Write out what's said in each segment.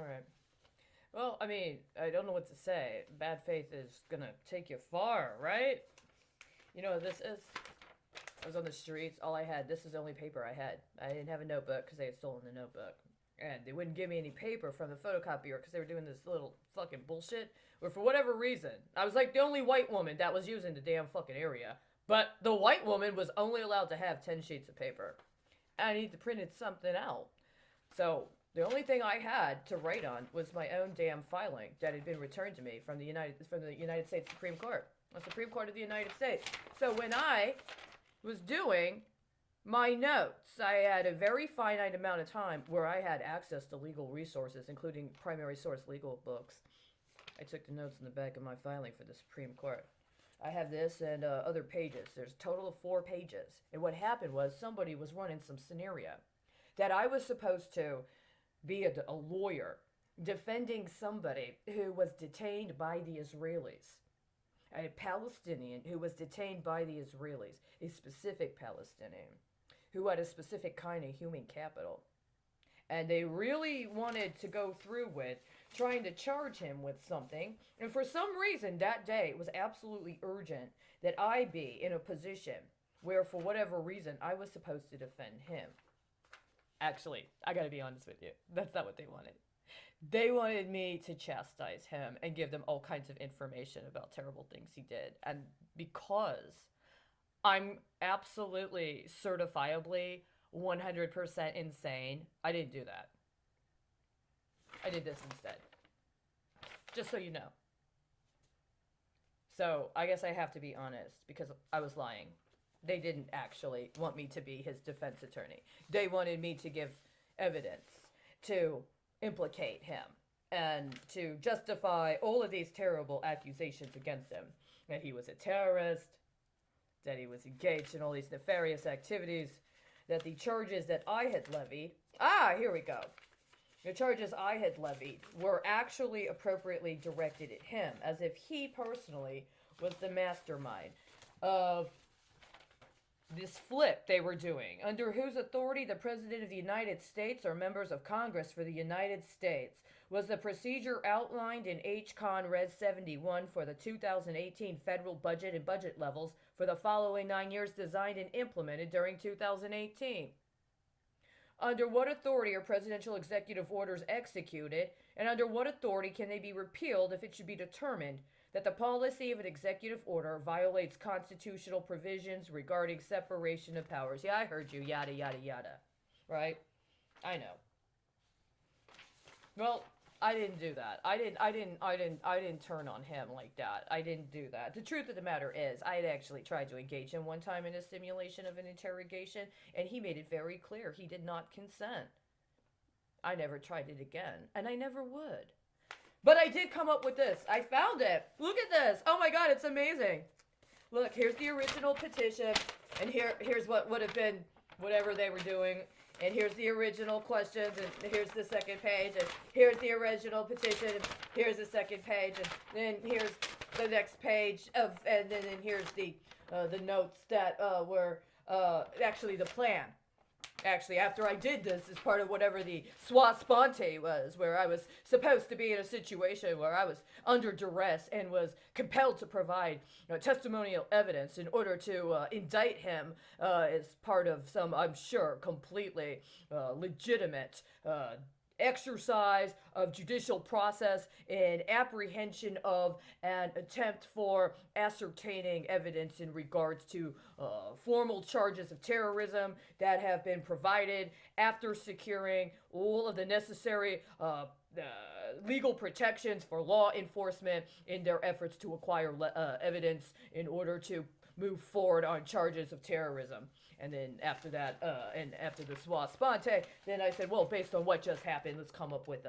All right. Well, I mean, I don't know what to say. Bad faith is gonna take you far, right? You know, this is. I was on the streets. All I had. This is the only paper I had. I didn't have a notebook because they had stolen the notebook, and they wouldn't give me any paper from the photocopier because they were doing this little fucking bullshit. Or for whatever reason, I was like the only white woman that was using the damn fucking area. But the white woman was only allowed to have 10 sheets of paper. I need to print something out. So the only thing I had to write on was my own damn filing that had been returned to me from the United States Supreme Court, the Supreme Court of the United States. So when I was doing my notes, I had a very finite amount of time where I had access to legal resources, including primary source legal books. I took the notes in the back of my filing for the Supreme Court. I have this and other pages. There's a total of 4 pages. And what happened was somebody was running some scenario that I was supposed to be a lawyer defending somebody who was detained by the Israelis. A Palestinian who was detained by the Israelis, a specific Palestinian who had a specific kind of human capital. And they really wanted to go through with trying to charge him with something. And for some reason, that day it was absolutely urgent that I be in a position where, for whatever reason, I was supposed to defend him. Actually, I gotta be honest with you. That's not what they wanted. They wanted me to chastise him and give them all kinds of information about terrible things he did. And because I'm absolutely certifiably 100% insane, I didn't do that. I did this instead. Just so you know. So I guess I have to be honest because I was lying. They didn't actually want me to be his defense attorney. They wanted me to give evidence to implicate him and to justify all of these terrible accusations against him. That he was a terrorist, that he was engaged in all these nefarious activities, that the charges that I had levied, here we go. The charges I had levied were actually appropriately directed at him, as if he personally was the mastermind of this flip they were doing, under whose authority the President of the United States or members of Congress for the United States was the procedure outlined in H-Con Res 71 for the 2018 federal budget and budget levels for the following 9 years designed and implemented during 2018. Under what authority are presidential executive orders executed, and under what authority can they be repealed if it should be determined that the policy of an executive order violates constitutional provisions regarding separation of powers? Yeah, I heard you, yada, yada, yada. Right? I know. Well, I didn't do that. I didn't turn on him like that. I didn't do that. The truth of the matter is, I had actually tried to engage him one time in a simulation of an interrogation, and he made it very clear he did not consent. I never tried it again, and I never would. But I did come up with this. I found it. Look at this. Oh my God, it's amazing. Look, here's the original petition, and here's what would have been whatever they were doing. And here's the original questions, and here's the second page, and here's the original petition, and here's the second page, and then here's the next page and then here's the notes that were actually the plan. Actually, after I did this as part of whatever the sua sponte was, where I was supposed to be in a situation where I was under duress and was compelled to provide testimonial evidence in order to indict him as part of some, I'm sure, completely legitimate exercise of judicial process in apprehension of an attempt for ascertaining evidence in regards to formal charges of terrorism that have been provided after securing all of the necessary legal protections for law enforcement in their efforts to acquire evidence in order to move forward on charges of terrorism. And then after that, and after the sua sponte, then I said, well, based on what just happened, let's come up with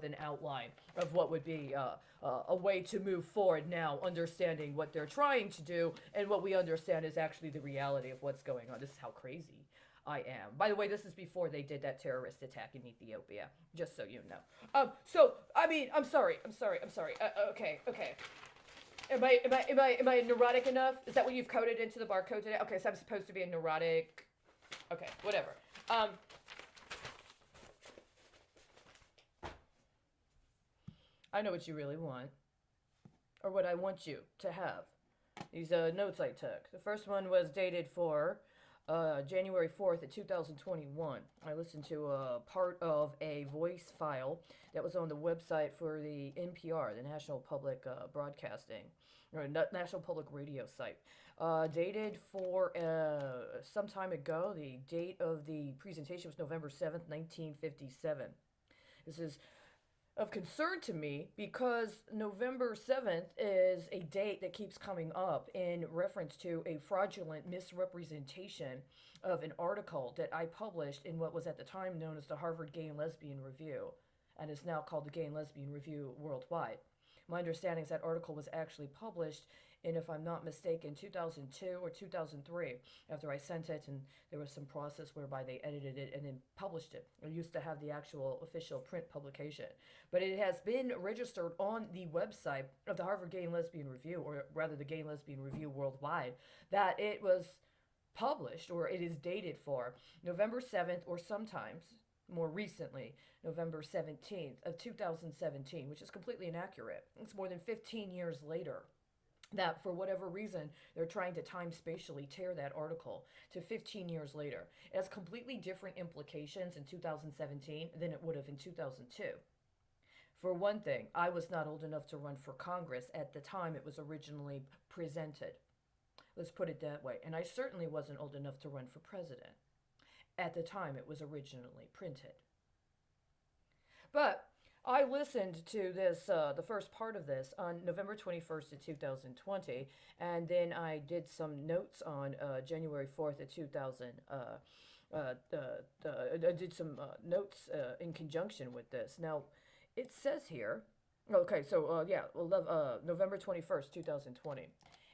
an outline of what would be a way to move forward now, understanding what they're trying to do and what we understand is actually the reality of what's going on. This is how crazy I am. By the way, this is before they did that terrorist attack in Ethiopia, just so you know. So, I mean, I'm sorry. Okay. Am I neurotic enough? Is that what you've coded into the barcode today? Okay, so I'm supposed to be a neurotic. Okay, whatever. I know what you really want, or what I want you to have. These notes I took. The first one was dated for January 4th of 2021. I listened to a part of a voice file that was on the website for the NPR, the National Public Broadcasting, or National Public Radio site. Dated for some time ago. The date of the presentation was November 7th, 1957. This is of concern to me because November 7th is a date that keeps coming up in reference to a fraudulent misrepresentation of an article that I published in what was at the time known as the Harvard Gay and Lesbian Review and is now called the Gay and Lesbian Review Worldwide. My understanding is that article was actually published in, if I'm not mistaken, 2002 or 2003 after I sent it, and there was some process whereby they edited it and then published it. I used to have the actual official print publication. But it has been registered on the website of the Harvard Gay and Lesbian Review, or rather the Gay and Lesbian Review Worldwide, that it was published, or it is dated for, November 7th, or sometimes more recently, November 17th of 2017, which is completely inaccurate. It's more than 15 years later that for whatever reason they're trying to time spatially tear that article to 15 years later. It has completely different implications in 2017 than it would have in 2002. For one thing, I was not old enough to run for Congress at the time it was originally presented. Let's put it that way. And I certainly wasn't old enough to run for president at the time it was originally printed. But I listened to this, the first part of this, on November 21st of 2020, and then I did some notes on January 4th of 2000. I did some notes in conjunction with this. Now, it says here, okay, so November 21st, 2020.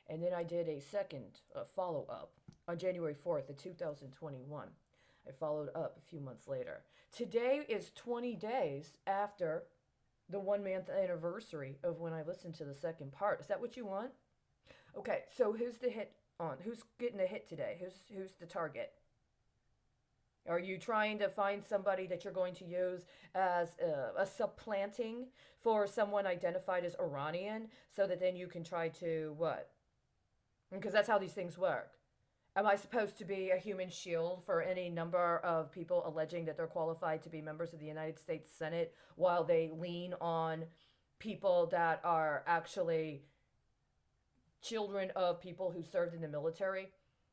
And then I did a second follow-up on January 4th of 2021. I followed up a few months later. Today is 20 days after the 1 month anniversary of when I listened to the second part. Is that what you want? Okay, so who's the hit on? Who's getting a hit today? Who's the target? Are you trying to find somebody that you're going to use as a supplanting for someone identified as Iranian so that then you can try to what? Because that's how these things work. Am I supposed to be a human shield for any number of people alleging that they're qualified to be members of the United States Senate while they lean on people that are actually children of people who served in the military?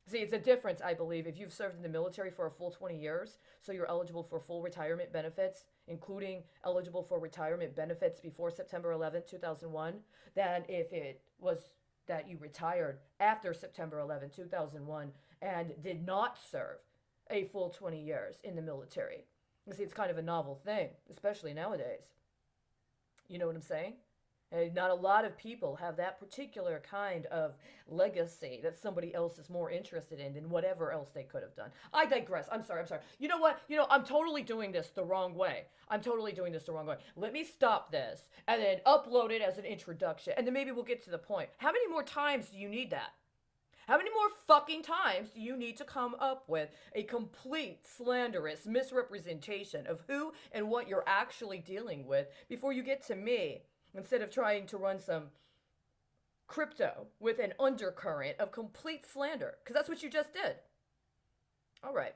See, it's a difference, I believe, if you've served in the military for a full 20 years, so you're eligible for full retirement benefits, including eligible for retirement benefits before September 11th, 2001, than if it was that you retired after September 11, 2001, and did not serve a full 20 years in the military. You see, it's kind of a novel thing, especially nowadays. You know what I'm saying? And not a lot of people have that particular kind of legacy that somebody else is more interested in than whatever else they could have done. I digress. I'm sorry. You know what? I'm totally doing this the wrong way. Let me stop this and then upload it as an introduction. And then maybe we'll get to the point. How many more times do you need that? How many more fucking times do you need to come up with a complete slanderous misrepresentation of who and what you're actually dealing with before you get to me? Instead of trying to run some crypto with an undercurrent of complete slander. Because that's what you just did. All right.